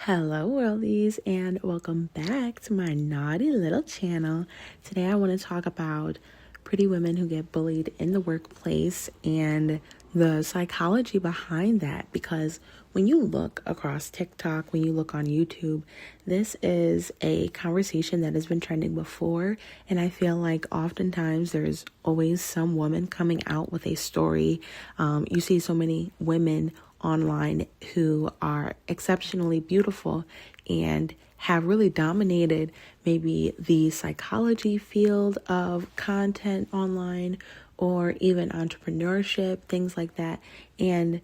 Hello worldies, and welcome back to my naughty little channel. Today I want to talk about pretty women who get bullied in the workplace and the psychology behind that, because when you look across TikTok, when you look on YouTube, this is a conversation that has been trending before, and I feel like oftentimes there's always some woman coming out with a story. You see so many women online who are exceptionally beautiful and have really dominated maybe the psychology field of content online or even entrepreneurship, things like that. And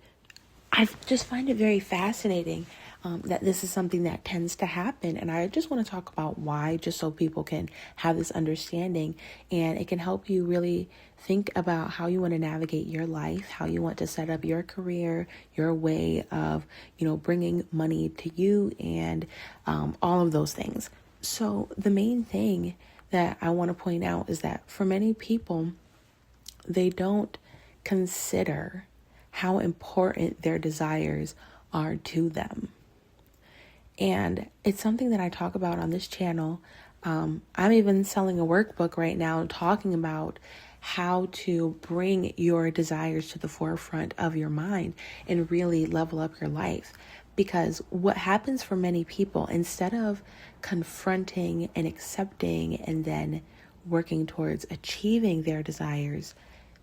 I just find it very fascinating that this is something that tends to happen. And I just want to talk about why, just so people can have this understanding, and it can help you really think about how you want to navigate your life, how you want to set up your career, your way of, bringing money to you, and all of those things. So the main thing that I want to point out is that for many people, they don't consider how important their desires are to them. And it's something that I talk about on this channel. I'm even selling a workbook right now talking about how to bring your desires to the forefront of your mind and really level up your life. Because what happens for many people, instead of confronting and accepting and then working towards achieving their desires,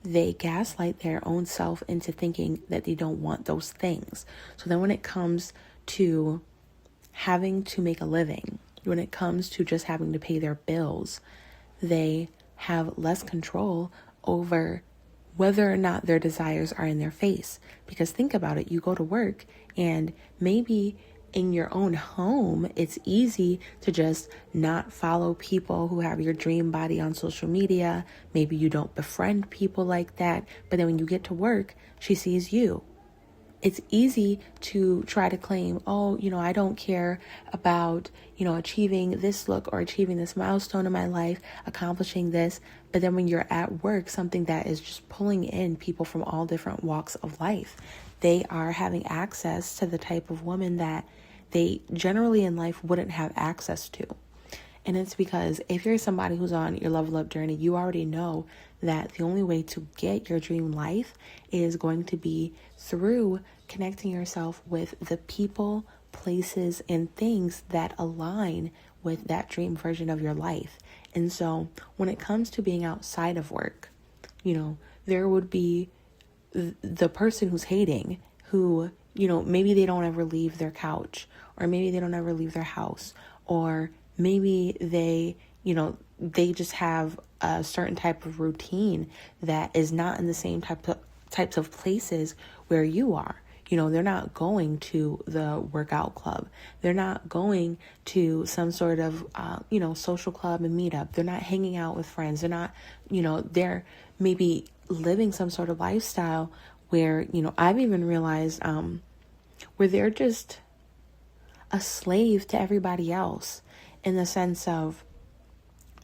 they gaslight their own self into thinking that they don't want those things. So then when it comes to having to make a living, when it comes to just having to pay their bills, they have less control over whether or not their desires are in their face. Because think about it, you go to work and maybe in your own home, it's easy to just not follow people who have your dream body on social media. Maybe you don't befriend people like that. But then when you get to work, she sees you. It's easy to try to claim, I don't care about, achieving this look or achieving this milestone in my life, accomplishing this. But then when you're at work, something that is just pulling in people from all different walks of life, they are having access to the type of woman that they generally in life wouldn't have access to. And it's because if you're somebody who's on your level up journey, you already know that the only way to get your dream life is going to be through connecting yourself with the people, places, and things that align with that dream version of your life. And so when it comes to being outside of work, there would be the person who's hating, who, maybe they don't ever leave their couch, or maybe they don't ever leave their house, or maybe they just have a certain type of routine that is not in the same types of places where you are. They're not going to the workout club. They're not going to some sort of, social club and meetup. They're not hanging out with friends. They're not, they're maybe living some sort of lifestyle where, I've even realized where they're just a slave to everybody else, in the sense of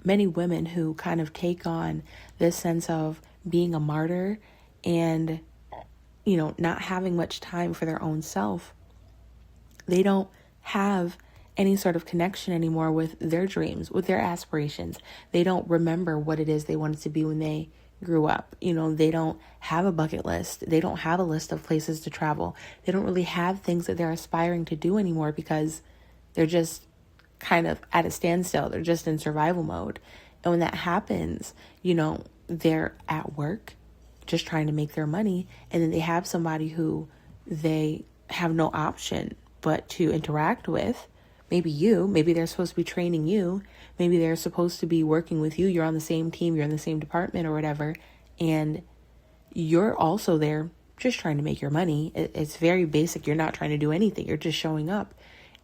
many women who kind of take on this sense of being a martyr and, not having much time for their own self. They don't have any sort of connection anymore with their dreams, with their aspirations. They don't remember what it is they wanted to be when they grew up. They don't have a bucket list. They don't have a list of places to travel. They don't really have things that they're aspiring to do anymore, because they're just kind of at a standstill. They're just in survival mode. And when that happens, they're at work just trying to make their money. And then they have somebody who they have no option but to interact with. Maybe they're supposed to be training you. Maybe they're supposed to be working with you. You're on the same team, you're in the same department or whatever. And you're also there just trying to make your money. It's very basic. You're not trying to do anything. You're just showing up.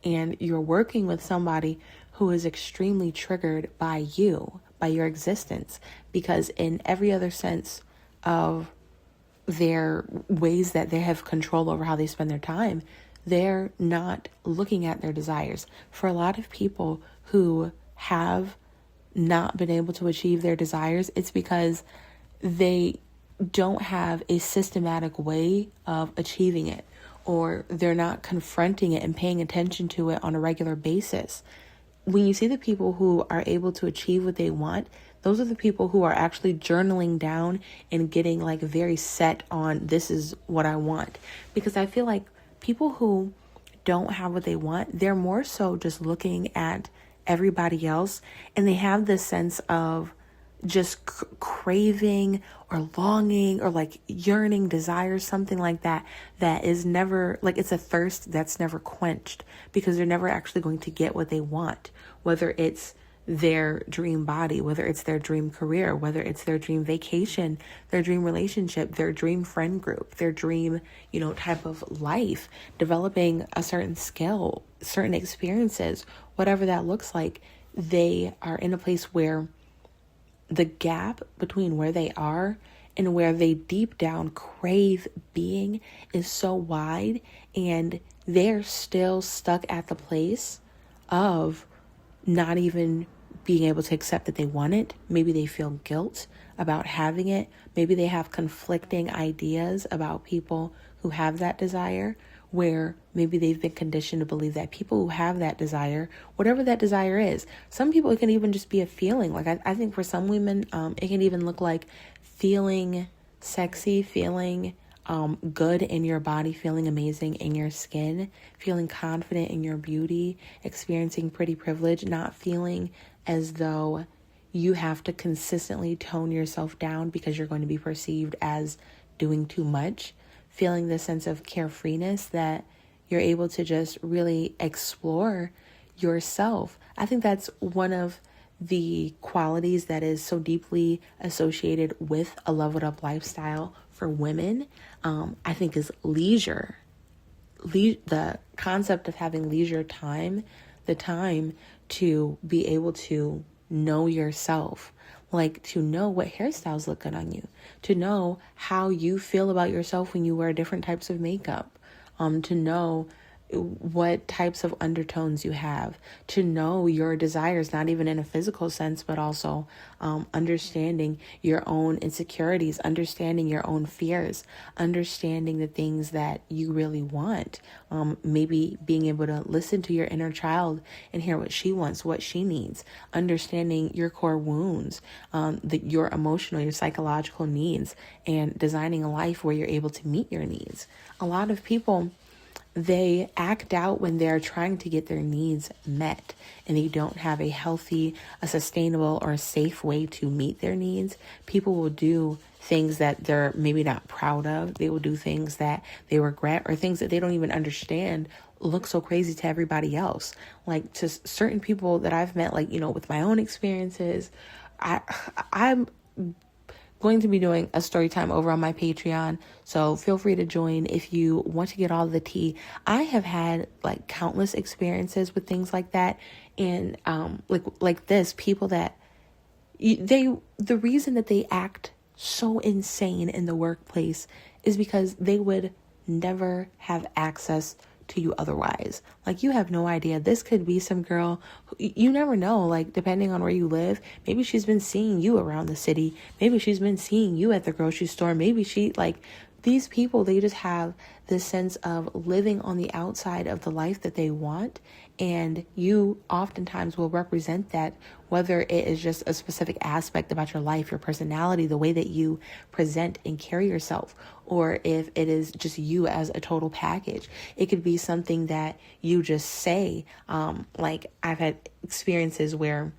And you're working with somebody who is extremely triggered by you, by your existence, because in every other sense of their ways that they have control over how they spend their time, they're not looking at their desires. For a lot of people who have not been able to achieve their desires, it's because they don't have a systematic way of achieving it, or they're not confronting it and paying attention to it on a regular basis. When you see the people who are able to achieve what they want, those are the people who are actually journaling down and getting like very set on, this is what I want. Because I feel like people who don't have what they want, they're more so just looking at everybody else, and they have this sense of just craving or longing or like yearning, desire, something like that, that is never, like, it's a thirst that's never quenched, because they're never actually going to get what they want, whether it's their dream body, whether it's their dream career, whether it's their dream vacation, their dream relationship, their dream friend group, their dream, type of life, developing a certain skill, certain experiences, whatever that looks like. They are in a place where the gap between where they are and where they deep down crave being is so wide, and they're still stuck at the place of not even being able to accept that they want it. Maybe they feel guilt about having it. Maybe they have conflicting ideas about people who have that desire, where maybe they've been conditioned to believe that people who have that desire, whatever that desire is, some people, it can even just be a feeling. Like I think for some women, it can even look like feeling sexy, feeling good in your body, feeling amazing in your skin, feeling confident in your beauty, experiencing pretty privilege, not feeling as though you have to consistently tone yourself down because you're going to be perceived as doing too much, feeling the sense of carefreeness that you're able to just really explore yourself. I think that's one of the qualities that is so deeply associated with a leveled up lifestyle for women, I think, is leisure. The concept of having leisure time, the time to be able to know yourself, like to know what hairstyles look good on you, to know how you feel about yourself when you wear different types of makeup, to know what types of undertones you have, to know your desires, not even in a physical sense, but also understanding your own insecurities, understanding your own fears, understanding the things that you really want, maybe being able to listen to your inner child and hear what she wants, what she needs, understanding your core wounds, your emotional, your psychological needs, and designing a life where you're able to meet your needs. A lot of people, they act out when they're trying to get their needs met and they don't have a healthy, a sustainable, or a safe way to meet their needs. People will do things that they're maybe not proud of. They will do things that they regret, or things that they don't even understand look so crazy to everybody else. Like, to certain people that I've met, like, with my own experiences, I'm going to be doing a story time over on my Patreon, so feel free to join if you want to get all the tea. I have had like countless experiences with things like that, and like this, people that the reason that they act so insane in the workplace is because they would never have access to you otherwise. Like, you have no idea. This could be some girl who, you never know, like, depending on where you live, maybe she's been seeing you around the city, maybe she's been seeing you at the grocery store, maybe these people, they just have this sense of living on the outside of the life that they want, and you oftentimes will represent that, whether it is just a specific aspect about your life, your personality, the way that you present and carry yourself, or if it is just you as a total package. It could be something that you just say. Like, I've had experiences where,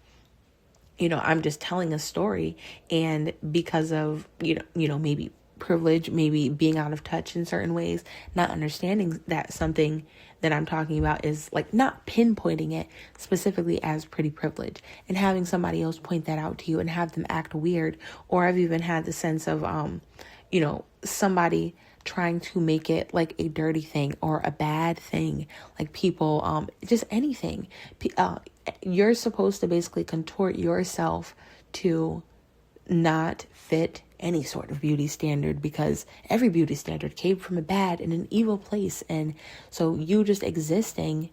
I'm just telling a story, and because of, maybe privilege, maybe being out of touch in certain ways, not understanding that something that I'm talking about is like not pinpointing it specifically as pretty privilege, and having somebody else point that out to you and have them act weird. Or I've even had the sense of, somebody trying to make it like a dirty thing or a bad thing, like people, just anything. You're supposed to basically contort yourself to not fit any sort of beauty standard, because every beauty standard came from a bad and an evil place. And so you just existing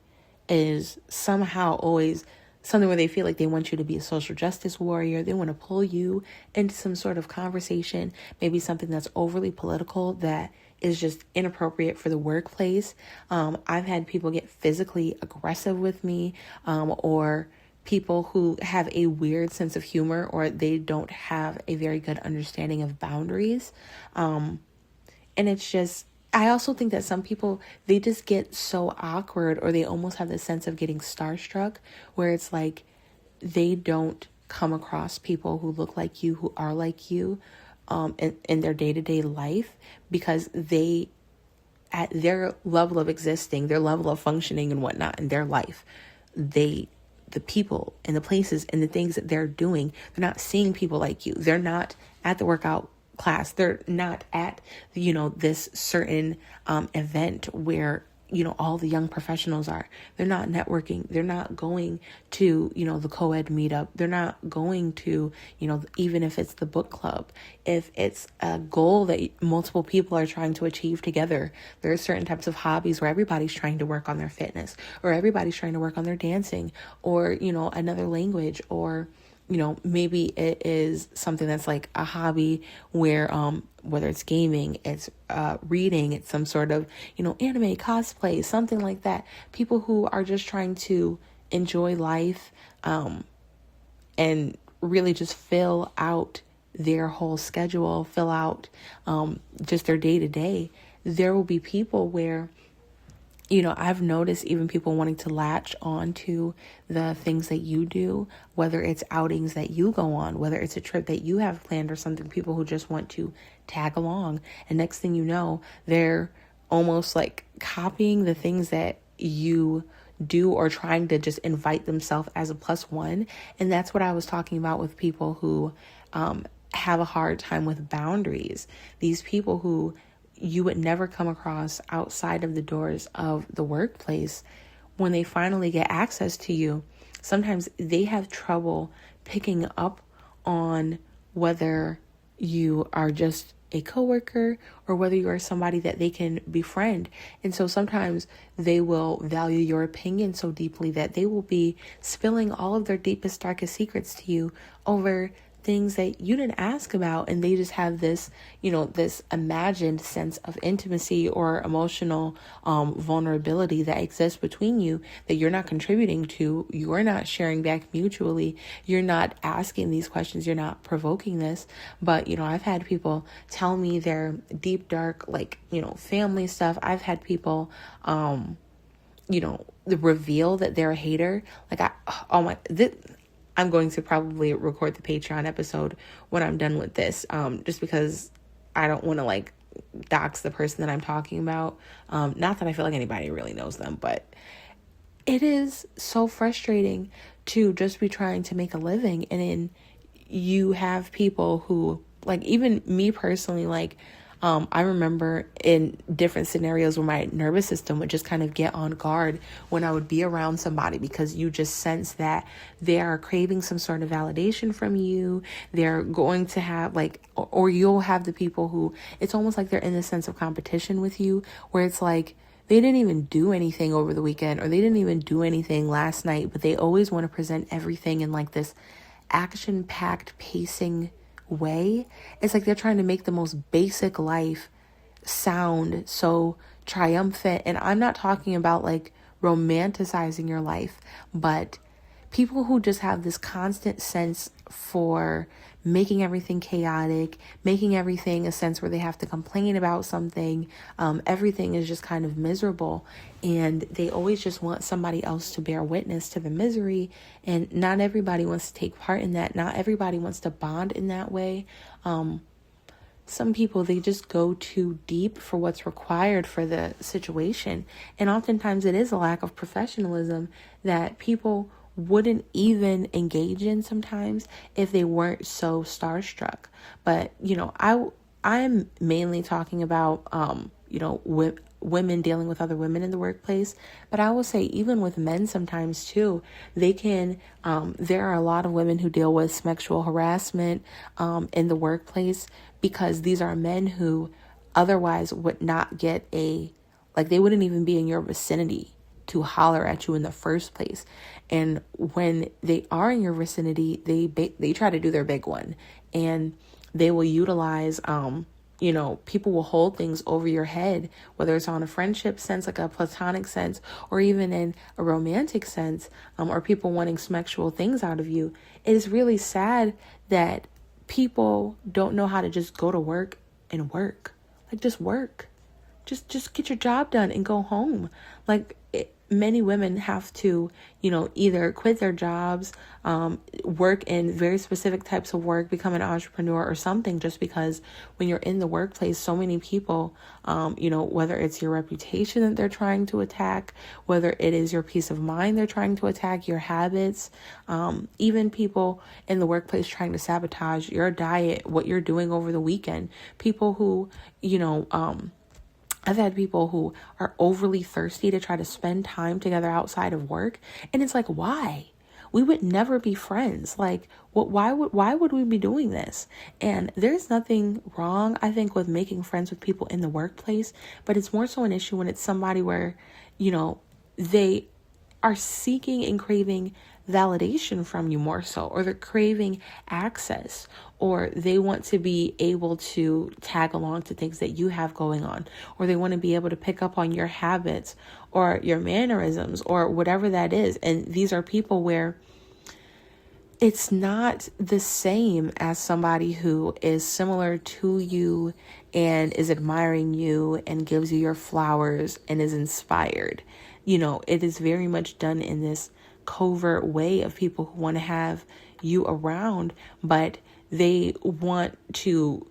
is somehow always something where they feel like they want you to be a social justice warrior. They want to pull you into some sort of conversation, maybe something that's overly political that is just inappropriate for the workplace. I've had people get physically aggressive with me, or people who have a weird sense of humor, or they don't have a very good understanding of boundaries. And it's just, I also think that some people, they just get so awkward, or they almost have this sense of getting starstruck, where it's like they don't come across people who look like you, who are like you, in their day-to-day life, because they, at their level of existing, their level of functioning and whatnot in their life, the people and the places and the things that they're doing, they're not seeing people like you. They're not at the workout class. They're not at, this certain event where, all the young professionals are. They're not networking. They're not going to, the co-ed meetup. They're not going to, even if it's the book club, if it's a goal that multiple people are trying to achieve together. There are certain types of hobbies where everybody's trying to work on their fitness, or everybody's trying to work on their dancing, or, another language, or, maybe it is something that's like a hobby where, whether it's gaming, it's reading, it's some sort of, anime, cosplay, something like that. People who are just trying to enjoy life, and really just fill out their whole schedule, fill out just their day to day. There will be people where, I've noticed even people wanting to latch on to the things that you do, whether it's outings that you go on, whether it's a trip that you have planned or something, people who just want to tag along. And next thing you know, they're almost like copying the things that you do, or trying to just invite themselves as a plus one. And that's what I was talking about with people who have a hard time with boundaries. These people who you would never come across outside of the doors of the workplace, when they finally get access to you, sometimes they have trouble picking up on whether you are just a coworker or whether you are somebody that they can befriend. And so sometimes they will value your opinion so deeply that they will be spilling all of their deepest, darkest secrets to you over things that you didn't ask about, and they just have this, this imagined sense of intimacy or emotional vulnerability that exists between you that you're not contributing to. You're not sharing back mutually. You're not asking these questions. You're not provoking this. But, I've had people tell me their deep, dark, family stuff. I've had people, reveal that they're a hater. I'm going to probably record the Patreon episode when I'm done with this, just because I don't want to dox the person that I'm talking about. Not that I feel like anybody really knows them, but it is so frustrating to just be trying to make a living. And then you have people who, even me personally, I remember in different scenarios where my nervous system would just kind of get on guard when I would be around somebody, because you just sense that they are craving some sort of validation from you. They're going to have or you'll have the people who, it's almost like they're in this sense of competition with you, where it's like they didn't even do anything over the weekend, or they didn't even do anything last night, but they always want to present everything in this action-packed pacing way. It's like they're trying to make the most basic life sound so triumphant. And I'm not talking about romanticizing your life, but people who just have this constant sense for making everything chaotic, making everything a sense where they have to complain about something. Everything is just kind of miserable, and they always just want somebody else to bear witness to the misery. And not everybody wants to take part in that. Not everybody wants to bond in that way. Some people, they just go too deep for what's required for the situation. And oftentimes it is a lack of professionalism that people wouldn't even engage in sometimes if they weren't so starstruck. But, I'm mainly talking about, women dealing with other women in the workplace. But I will say even with men sometimes too, they can, there are a lot of women who deal with sexual harassment in the workplace, because these are men who otherwise would not get they wouldn't even be in your vicinity to holler at you in the first place. And when they are in your vicinity, they try to do their big one, and they will utilize people will hold things over your head, whether it's on a friendship sense, like a platonic sense, or even in a romantic sense, or people wanting sexual things out of you. It is really sad that people don't know how to just go to work and work. Like, just work. Just get your job done and go home. Many women have to, either quit their jobs, work in very specific types of work, become an entrepreneur or something, just because when you're in the workplace, so many people, whether it's your reputation that they're trying to attack, whether it is your peace of mind they're trying to attack, your habits, even people in the workplace trying to sabotage your diet, what you're doing over the weekend, people who, I've had people who are overly thirsty to try to spend time together outside of work. And it's like, why? We would never be friends. Like, why would we be doing this? And there's nothing wrong, I think, with making friends with people in the workplace, but it's more so an issue when it's somebody where, they are seeking and craving validation from you more so, or they're craving access, or they want to be able to tag along to things that you have going on, or they want to be able to pick up on your habits or your mannerisms or whatever that is. And these are people where it's not the same as somebody who is similar to you and is admiring you and gives you your flowers and is inspired. It is very much done in this covert way of people who want to have you around, but they want to,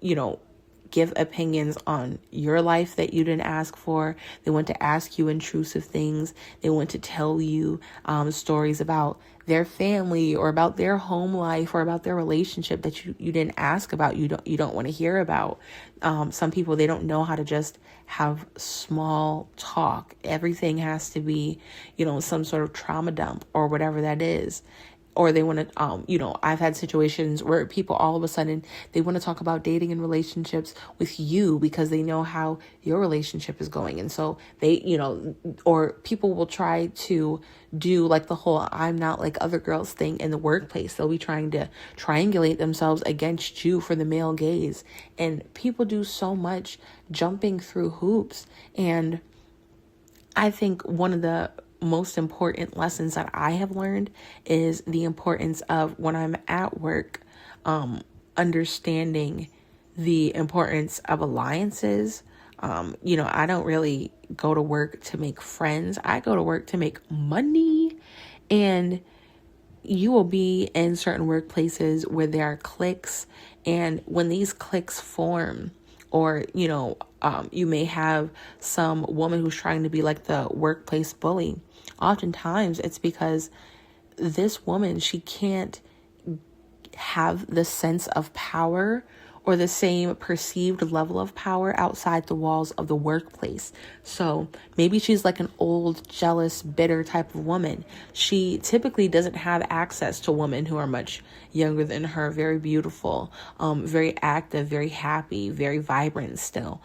give opinions on your life that you didn't ask for. They want to ask you intrusive things. They want to tell you stories about their family or about their home life or about their relationship that you didn't ask about, you don't want to hear about. Some people, they don't know how to just have small talk. Everything has to be, some sort of trauma dump or whatever that is. Or they want to, I've had situations where people all of a sudden, they want to talk about dating and relationships with you because they know how your relationship is going. And so they, or people will try to do like the whole I'm not like other girls thing in the workplace. They'll be trying to triangulate themselves against you for the male gaze. And people do so much jumping through hoops. And I think one of the most important lessons that I have learned is the importance of, when I'm at work, understanding the importance of alliances. I don't really go to work to make friends. I go to work to make money. And you will be in certain workplaces where there are cliques. And when these cliques form, or, you may have some woman who's trying to be like the workplace bully. Oftentimes it's because this woman, she can't have the sense of power or the same perceived level of power outside the walls of the workplace. So maybe she's like an old, jealous, bitter type of woman. She typically doesn't have access to women who are much younger than her, very beautiful, very active, very happy, very vibrant still,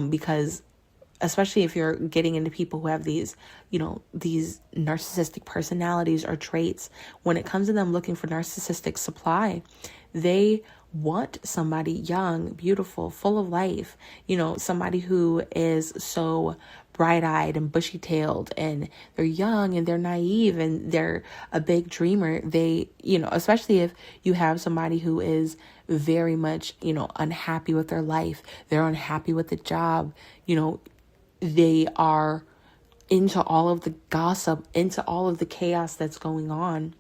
because especially if you're getting into people who have these, these narcissistic personalities or traits, when it comes to them looking for narcissistic supply, they want somebody young, beautiful, full of life, somebody who is so bright-eyed and bushy-tailed, and they're young and they're naive and they're a big dreamer. They, especially if you have somebody who is very much, unhappy with their life, they're unhappy with the job, they are into all of the gossip, into all of the chaos that's going on.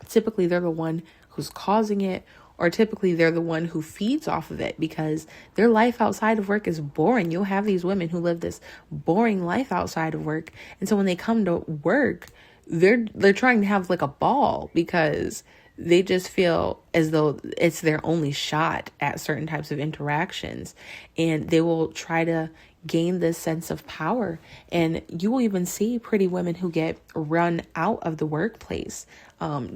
Typically, they're the one who's causing it, or typically they're the one who feeds off of it because their life outside of work is boring. You'll have these women who live this boring life outside of work. And so when they come to work, they're trying to have like a ball because they just feel as though it's their only shot at certain types of interactions. And they will try to gain this sense of power. And you will even see pretty women who get run out of the workplace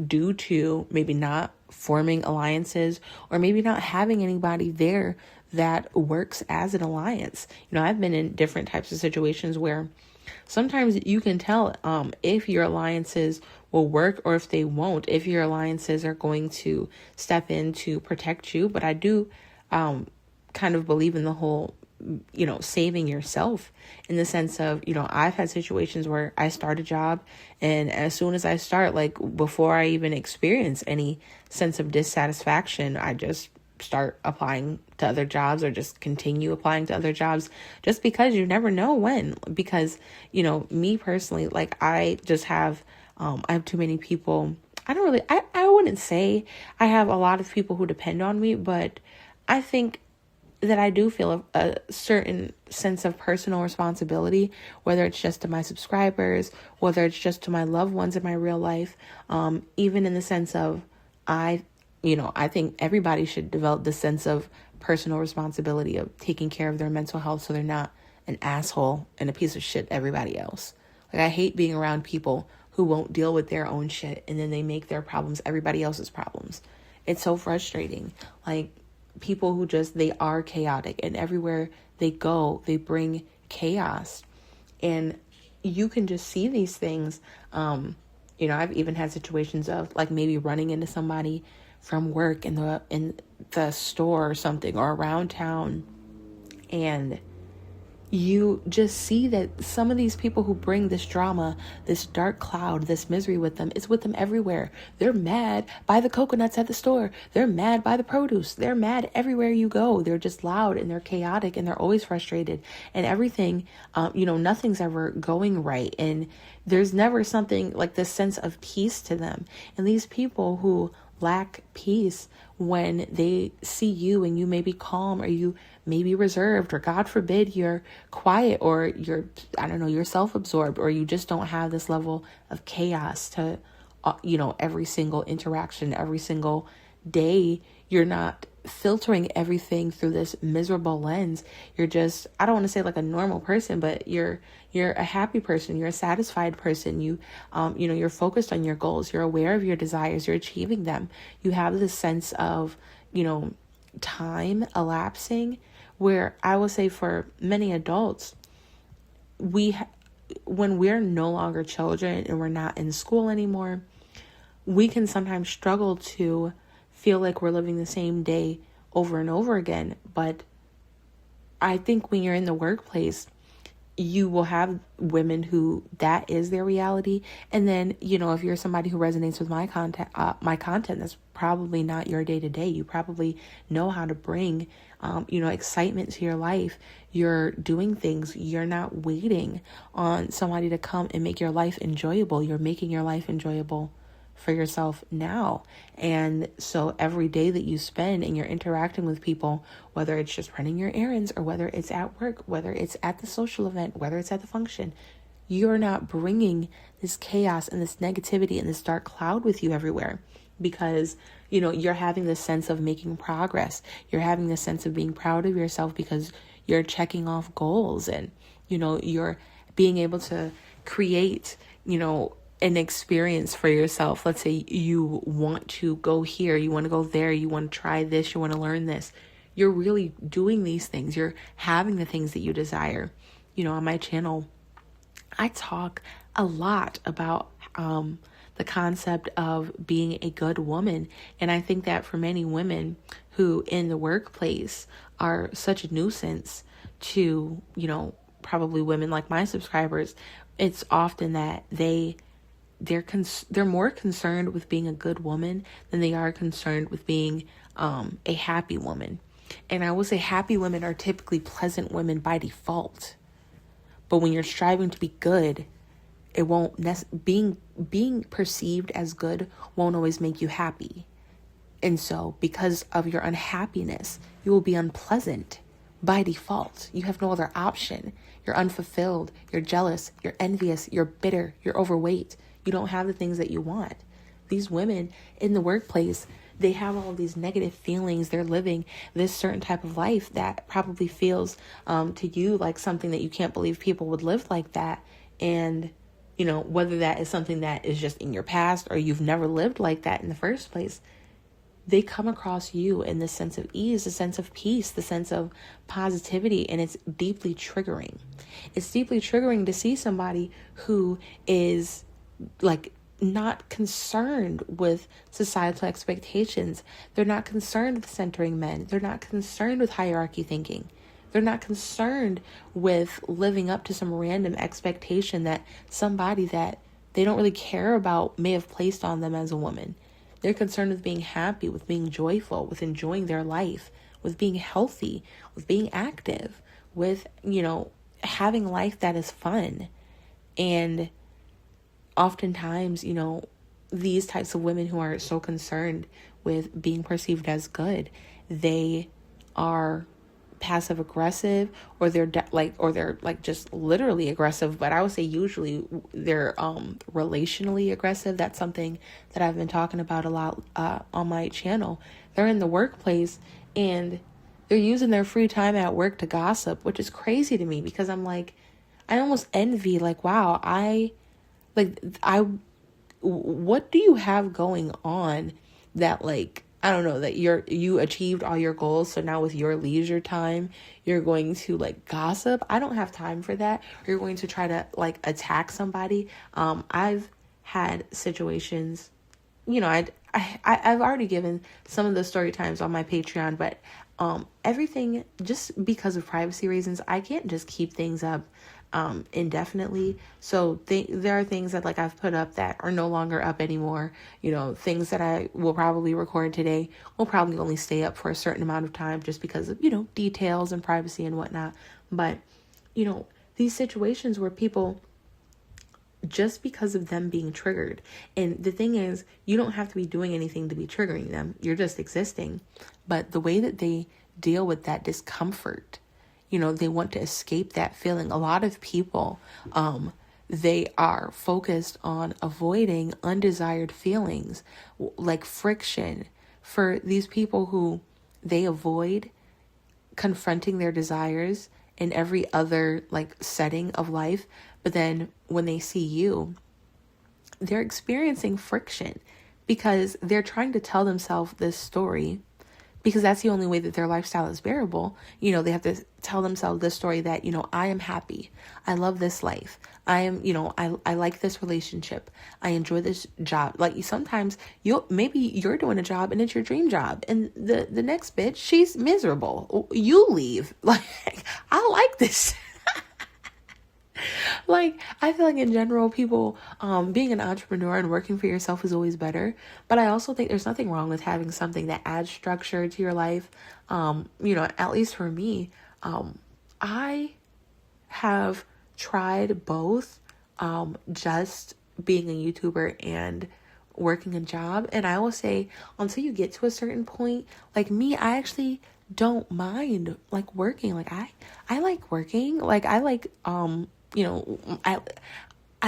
due to maybe not forming alliances or maybe not having anybody there that works as an alliance. I've been in different types of situations where sometimes you can tell if your alliances will work or if they won't, if your alliances are going to step in to protect you. But I do kind of believe in the whole, saving yourself, in the sense of, I've had situations where I start a job, and as soon as I start, like before I even experience any sense of dissatisfaction, I just start applying to other jobs, or just continue applying to other jobs, just because you never know when. Because, me personally, like I just have, I have too many people. I wouldn't say I have a lot of people who depend on me, but I think that I do feel a certain sense of personal responsibility, whether it's just to my subscribers, whether it's just to my loved ones in my real life, even in the sense of I think everybody should develop the sense of personal responsibility of taking care of their mental health, so they're not an asshole and a piece of shit to everybody else. Like, I hate being around people who won't deal with their own shit, and then they make their problems everybody else's problems. It's so frustrating. Like, people who they are chaotic, and everywhere they go, they bring chaos. And you can just see these things. I've even had situations of like maybe running into somebody from work in the store or something, or around town, and you just see that some of these people who bring this drama, this dark cloud, this misery with them, it's with them everywhere. They're mad by the coconuts at the store. They're mad by the produce. They're mad everywhere you go. They're just loud, and they're chaotic, and they're always frustrated, and everything, nothing's ever going right. And there's never something like this sense of peace to them. And these people who lack peace, when they see you and you may be calm, or you may be reserved, or God forbid you're quiet, or you're self-absorbed, or you just don't have this level of chaos to, every single interaction, every single day, you're not filtering everything through this miserable lens. You're just, I don't want to say like a normal person, but you're a happy person. You're a satisfied person. You're focused on your goals. You're aware of your desires. You're achieving them. You have this sense of, time elapsing, where I will say for many adults, when we're no longer children and we're not in school anymore, we can sometimes struggle to feel like we're living the same day over and over again. But I think when you're in the workplace, you will have women who that is their reality. And then, if you're somebody who resonates with my content, that's probably not your day to day. You probably know how to bring, excitement to your life. You're doing things. You're not waiting on somebody to come and make your life enjoyable. You're making your life enjoyable for yourself now. And so every day that you spend and you're interacting with people, whether it's just running your errands, or whether it's at work, whether it's at the social event, whether it's at the function, you're not bringing this chaos and this negativity and this dark cloud with you everywhere, because you're having this sense of making progress. You're having this sense of being proud of yourself because you're checking off goals, and you're being able to create an experience for yourself. Let's say you want to go here, you want to go there, you want to try this, you want to learn this. You're really doing these things. You're having the things that you desire. On my channel, I talk a lot about the concept of being a good woman. And I think that for many women who in the workplace are such a nuisance to, probably women like my subscribers, it's often that they're more concerned with being a good woman than they are concerned with being a happy woman. And I will say happy women are typically pleasant women by default. But when you're striving to be good, it won't being perceived as good won't always make you happy. And so because of your unhappiness, you will be unpleasant by default. You have no other option. You're unfulfilled, you're jealous, you're envious, you're bitter, you're overweight. You don't have the things that you want. These women in the workplace, they have all these negative feelings. They're living this certain type of life that probably feels to you like something that you can't believe people would live like that. And, whether that is something that is just in your past or you've never lived like that in the first place, they come across you in this sense of ease, the sense of peace, the sense of positivity, and it's deeply triggering. It's deeply triggering to see somebody who is like not concerned with societal expectations. They're not concerned with centering men. They're not concerned with hierarchy thinking. They're not concerned with living up to some random expectation that somebody that they don't really care about may have placed on them as a woman. They're concerned with being happy, with being joyful, with enjoying their life, with being healthy, with being active, with, having life that is fun. And oftentimes, these types of women who are so concerned with being perceived as good, they are passive aggressive, or they're just literally aggressive. But I would say usually they're relationally aggressive. That's something that I've been talking about a lot on my channel. They're in the workplace and they're using their free time at work to gossip, which is crazy to me, because I'm like, I almost envy, like, wow, what do you have going on that, like, I don't know, that you achieved all your goals, so now with your leisure time, you're going to, like, gossip? I don't have time for that. Or you're going to try to, like, attack somebody. I've had situations, I've already given some of the story times on my Patreon, but everything, just because of privacy reasons, I can't just keep things up indefinitely. So there are things that, like, I've put up that are no longer up anymore. Things that I will probably record today will probably only stay up for a certain amount of time, just because of, details and privacy and whatnot. But, these situations where people, just because of them being triggered. And the thing is, you don't have to be doing anything to be triggering them. You're just existing. But the way that they deal with that discomfort, they want to escape that feeling. A lot of people, they are focused on avoiding undesired feelings, like friction. For these people who they avoid confronting their desires in every other, like, setting of life, but then when they see you, they're experiencing friction because they're trying to tell themselves this story, because that's the only way that their lifestyle is bearable. They have to tell themselves this story that, I am happy. I love this life. I am, I like this relationship. I enjoy this job. Like, sometimes maybe you're doing a job and it's your dream job, and the next bitch, she's miserable. You leave. Like, I like this. Like, I feel like in general, people, being an entrepreneur and working for yourself is always better. But I also think there's nothing wrong with having something that adds structure to your life. At least for me, I have tried both, just being a YouTuber and working a job. And I will say, until you get to a certain point, like me, I actually don't mind, like, working. Like, I like working. Like, I like, I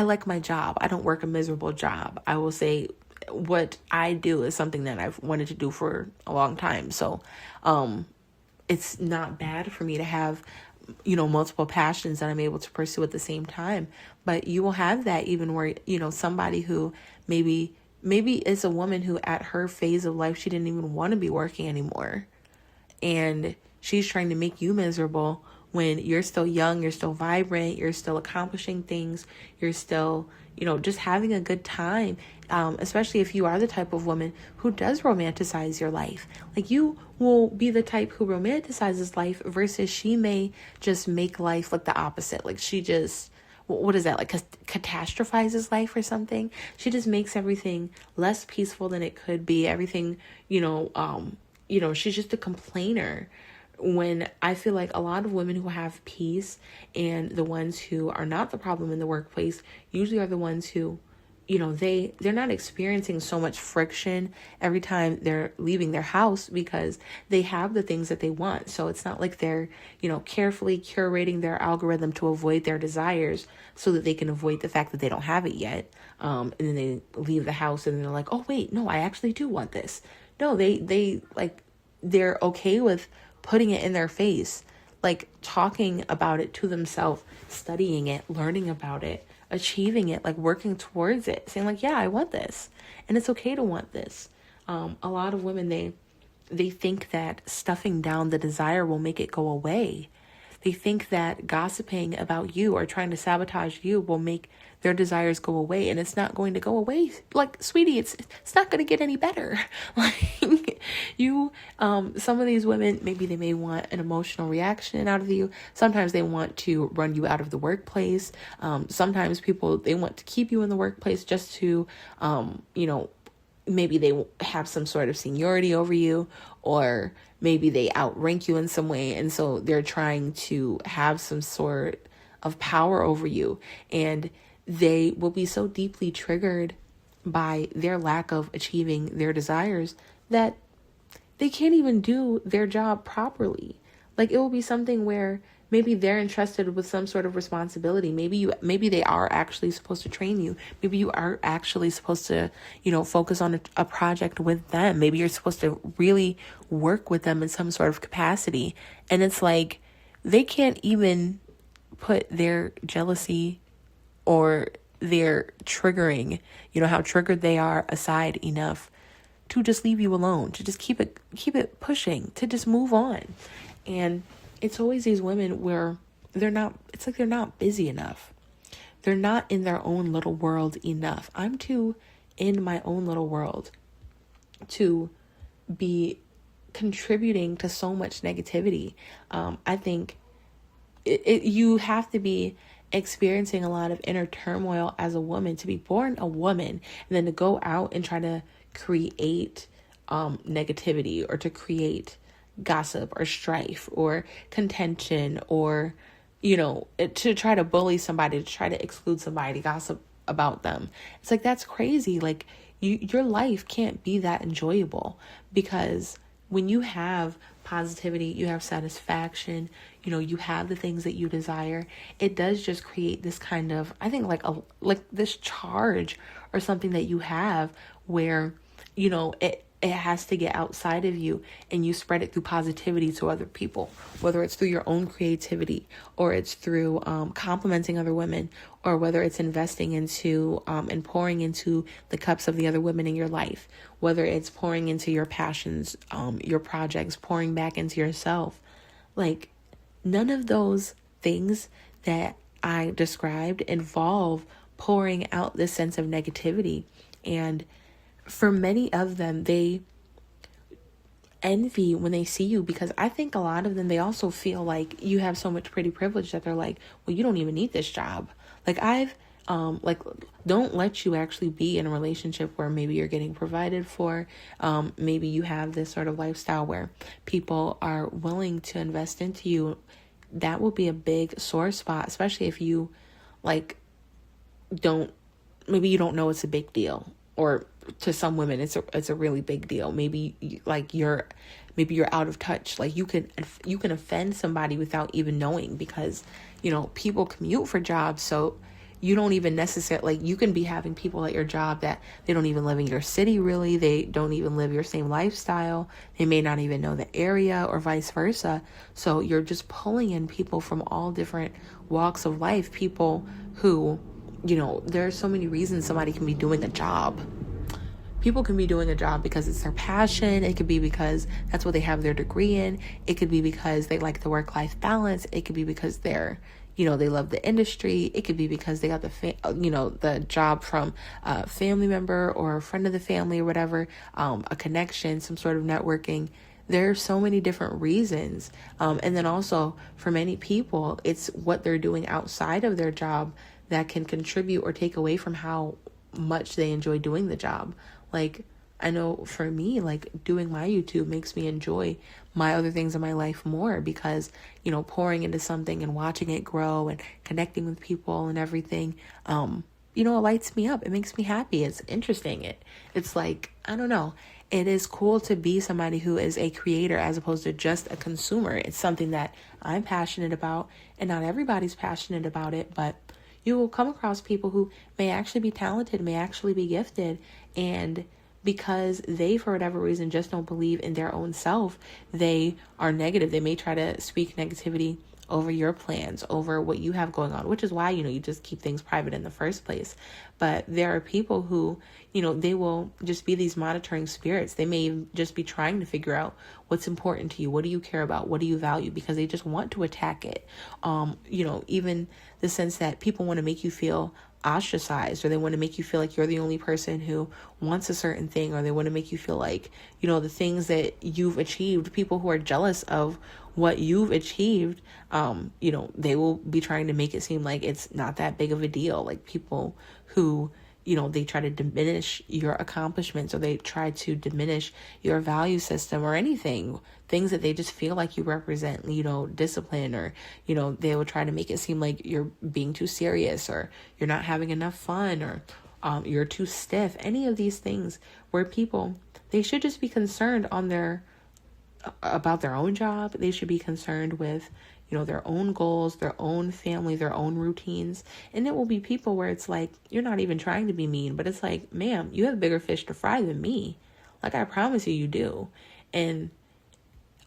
like my job. I don't work a miserable job. I will say what I do is something that I've wanted to do for a long time. So, it's not bad for me to have, multiple passions that I'm able to pursue at the same time. But you will have that even where, somebody who maybe it's a woman who at her phase of life, she didn't even want to be working anymore. And she's trying to make you miserable when you're still young, you're still vibrant, you're still accomplishing things, you're still, just having a good time. Especially if you are the type of woman who does romanticize your life. Like, you will be the type who romanticizes life versus she may just make life like the opposite. Like, she just, what is that? Like, catastrophizes life or something. She just makes everything less peaceful than it could be. Everything, she's just a complainer. When I feel like a lot of women who have peace and the ones who are not the problem in the workplace usually are the ones who, they're not experiencing so much friction every time they're leaving their house because they have the things that they want. So it's not like they're, carefully curating their algorithm to avoid their desires so that they can avoid the fact that they don't have it yet. And then they leave the house and they're like, oh wait, no, I actually do want this. No, they're okay with putting it in their face, like talking about it to themselves, studying it, learning about it, achieving it, like working towards it, saying like, yeah, I want this. And it's okay to want this. A lot of women, they think that stuffing down the desire will make it go away. They think that gossiping about you or trying to sabotage you will make their desires go away, and it's not going to go away. Like, sweetie, it's not going to get any better. Like, some of these women, maybe they may want an emotional reaction out of you. Sometimes they want to run you out of the workplace. Sometimes they want to keep you in the workplace just to, maybe they have some sort of seniority over you, or maybe they outrank you in some way. And so they're trying to have some sort of power over you. And they will be so deeply triggered by their lack of achieving their desires that they can't even do their job properly. Like, it will be something where maybe they're entrusted with some sort of responsibility. Maybe they are actually supposed to train you. Maybe you are actually supposed to, focus on a project with them. Maybe you're supposed to really work with them in some sort of capacity. And it's like, they can't even put their jealousy or their triggering, how triggered they are, aside enough to just leave you alone, to just keep it pushing, to just move on. And it's always these women where it's like they're not busy enough. They're not in their own little world enough. I'm too in my own little world to be contributing to so much negativity. I think you have to be experiencing a lot of inner turmoil as a woman to be born a woman, and then to go out and try to create negativity, or to create gossip or strife or contention, or to try to bully somebody, to try to exclude somebody, gossip about them. It's like, that's crazy. Like, your life can't be that enjoyable, because when you have positivity, you have satisfaction, you have the things that you desire, it does just create this kind of, I think, like this charge or something that you have where, it has to get outside of you, and you spread it through positivity to other people, whether it's through your own creativity, or it's through complimenting other women, or whether it's investing into and pouring into the cups of the other women in your life, whether it's pouring into your passions, your projects, pouring back into yourself. Like, none of those things that I described involve pouring out this sense of negativity. And for many of them, they envy when they see you, because I think a lot of them, they also feel like you have so much pretty privilege that they're like, well, you don't even need this job. Like, don't let you actually be in a relationship where maybe you're getting provided for. Maybe you have this sort of lifestyle where people are willing to invest into you. That will be a big sore spot, especially if you maybe you don't know it's a big deal, or to some women it's a really big deal. Maybe you're out of touch. Like, you can offend somebody without even knowing, because people commute for jobs, so you don't even necessarily, you can be having people at your job that they don't even live in your city, really. They don't even live your same lifestyle. They may not even know the area, or vice versa. So you're just pulling in people from all different walks of life, people who, there are so many reasons somebody can be doing a job. People can be doing a job because it's their passion. It could be because that's what they have their degree in. It could be because they like the work-life balance. It could be because they're, they love the industry. It could be because they got the job from a family member or a friend of the family, or whatever, a connection, some sort of networking. There are so many different reasons. And then also, for many people, it's what they're doing outside of their job that can contribute or take away from how much they enjoy doing the job. Like, I know for me, like, doing my YouTube makes me enjoy my other things in my life more, because, pouring into something and watching it grow and connecting with people and everything, it lights me up. It makes me happy. It's interesting. It's like, I don't know. It is cool to be somebody who is a creator as opposed to just a consumer. It's something that I'm passionate about, and not everybody's passionate about it, but you will come across people who may actually be talented, may actually be gifted, and because they, for whatever reason, just don't believe in their own self, they are negative. They may try to speak negativity over your plans, over what you have going on, which is why, you just keep things private in the first place. But there are people who, they will just be these monitoring spirits. They may just be trying to figure out what's important to you. What do you care about? What do you value? Because they just want to attack it. Even the sense that people want to make you feel ostracized, or they want to make you feel like you're the only person who wants a certain thing, or they want to make you feel like, the things that you've achieved, people who are jealous of what you've achieved, they will be trying to make it seem like it's not that big of a deal. Like people who, they try to diminish your accomplishments, or they try to diminish your value system or anything, things that they just feel like you represent, discipline, or, they will try to make it seem like you're being too serious, or you're not having enough fun, or you're too stiff. Any of these things where people, they should just be concerned about their own job. They should be concerned with, their own goals, their own family, their own routines. And it will be people where it's like, you're not even trying to be mean, but it's like, ma'am, you have bigger fish to fry than me. Like, I promise you do. And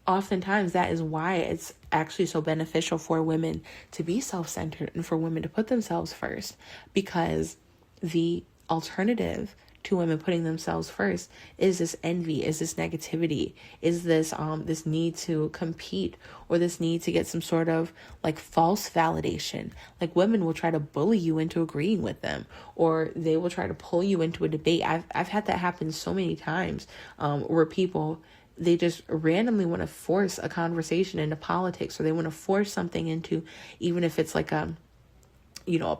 oftentimes that is why it's actually so beneficial for women to be self-centered and for women to put themselves first, because the alternative to women putting themselves first is this envy, is this negativity, is this this need to compete, or this need to get some sort of like false validation. Like, women will try to bully you into agreeing with them, or they will try to pull you into a debate. I've had that happen so many times, where people, they just randomly want to force a conversation into politics, or they want to force something into, even if it's like a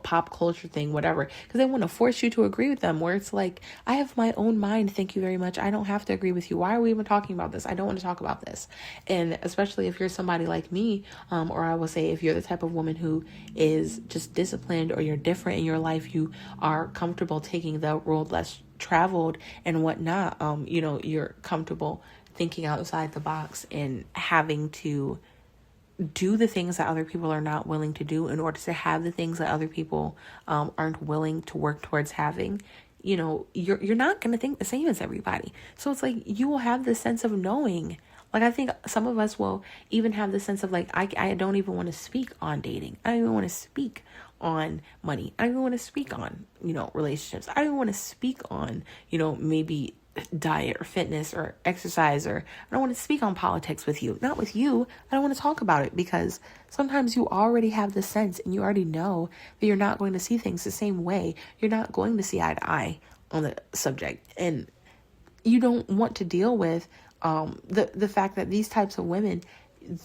pop culture thing, whatever, because they want to force you to agree with them, where it's like, I have my own mind, thank you very much, I don't have to agree with you. Why are we even talking about this? I don't want to talk about this. And especially if you're somebody like me, or I will say, if you're the type of woman who is just disciplined, or you're different in your life, you are comfortable taking the road less traveled and whatnot, you're comfortable thinking outside the box and having to do the things that other people are not willing to do in order to have the things that other people aren't willing to work towards having. You're not going to think the same as everybody. So it's like, you will have this sense of knowing. Like, I think some of us will even have the sense of like, I don't even want to speak on dating. I don't even want to speak on money. I don't even want to speak on, relationships. I don't even want to speak on, maybe diet or fitness or exercise, or I don't want to speak on politics with you. Not with you. I don't want to talk about it, because sometimes you already have the sense and you already know that you're not going to see things the same way. You're not going to see eye to eye on the subject, and you don't want to deal with the fact that these types of women,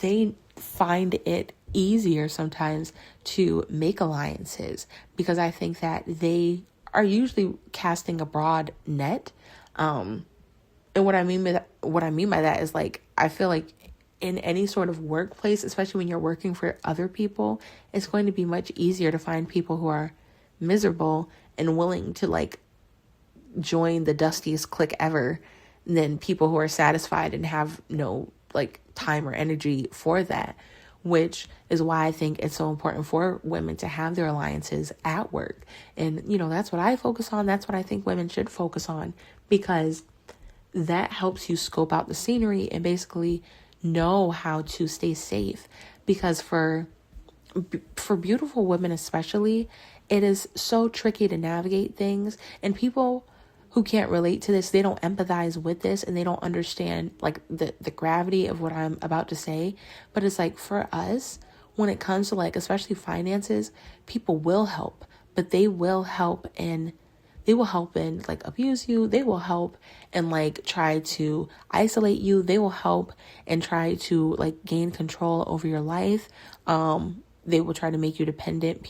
they find it easier sometimes to make alliances, because I think that they are usually casting a broad net. And what I mean by that is, like, I feel like in any sort of workplace, especially when you're working for other people, it's going to be much easier to find people who are miserable and willing to like join the dustiest clique ever than people who are satisfied and have no like time or energy for that. Which is why I think it's so important for women to have their alliances at work. And, that's what I focus on. That's what I think women should focus on, because that helps you scope out the scenery and basically know how to stay safe. Because for beautiful women especially, it is so tricky to navigate things, and people who can't relate to this, they don't empathize with this, and they don't understand like the gravity of what I'm about to say. But it's like, for us, when it comes to like, especially finances, people will help, but they will help and like abuse you. They will help and like try to isolate you. They will help and try to like gain control over your life. They will try to make you dependent.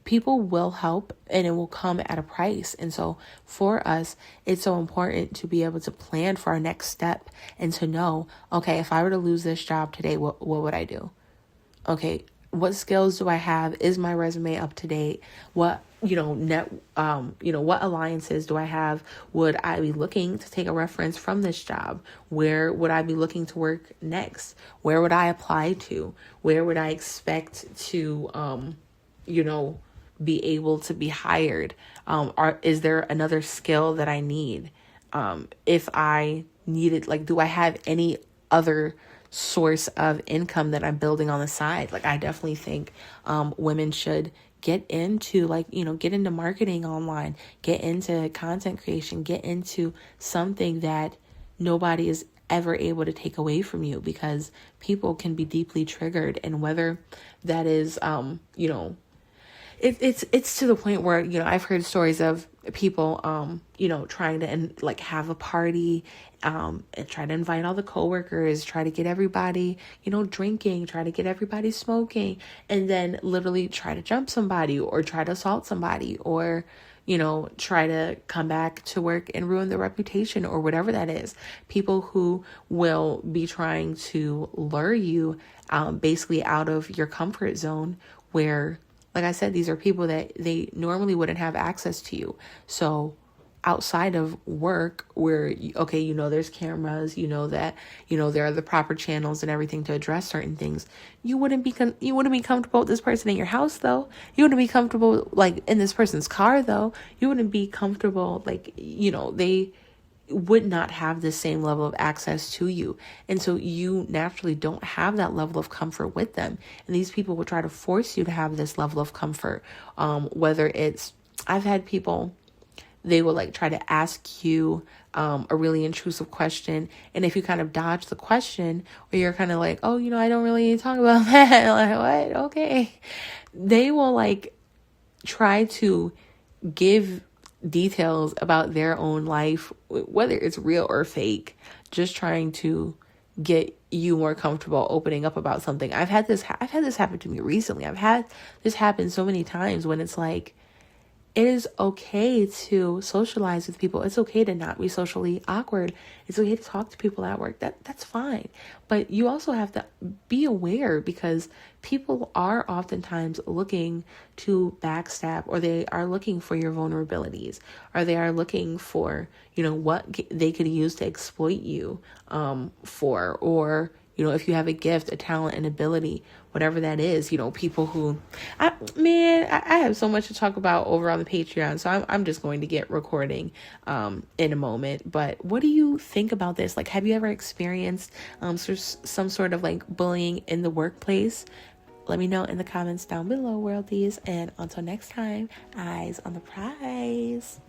People will help, and it will come at a price. And so for us, it's so important to be able to plan for our next step and to know, okay, if I were to lose this job today, what would I do? Okay, what skills do I have? Is my resume up to date? What, what alliances do I have? Would I be looking to take a reference from this job? Where would I be looking to work next? Where would I apply to? Where would I expect to, be able to be hired? Is there another skill that I need? If I needed, like, do I have any other source of income that I'm building on the side. Like, I definitely think women should get into, like, get into marketing online, get into content creation, get into something that nobody is ever able to take away from you, because people can be deeply triggered. And whether that is, it's to the point where, I've heard stories of people, trying to like have a party, and try to invite all the coworkers, try to get everybody, drinking, try to get everybody smoking, and then literally try to jump somebody or try to assault somebody, or, try to come back to work and ruin their reputation or whatever that is. People who will be trying to lure you, basically out of your comfort zone, where, like I said, these are people that they normally wouldn't have access to you. So outside of work, where, okay, there's cameras, that, there are the proper channels and everything to address certain things. You wouldn't be comfortable with this person in your house, though. You wouldn't be comfortable, like, in this person's car, though. You wouldn't be comfortable, like, they would not have the same level of access to you. And so you naturally don't have that level of comfort with them. And these people will try to force you to have this level of comfort. Whether it's, I've had people, they will like try to ask you a really intrusive question. And if you kind of dodge the question, or you're kind of like, oh, I don't really talk about that. Like, what? Okay. They will like try to give details about their own life, whether it's real or fake, just trying to get you more comfortable opening up about something. I've had this happen to me recently. I've had this happen so many times, when it's like, it is okay to socialize with people. It's okay to not be socially awkward. It's okay to talk to people at work. That's fine. But you also have to be aware, because people are oftentimes looking to backstab, or they are looking for your vulnerabilities, or they are looking for, what they could use to exploit you for, or, if you have a gift, a talent, an ability, whatever that is, people who, I have so much to talk about over on the Patreon. So I'm just going to get recording in a moment. But what do you think about this? Like, have you ever experienced some sort of like bullying in the workplace? Let me know in the comments down below, worldies. And until next time, eyes on the prize.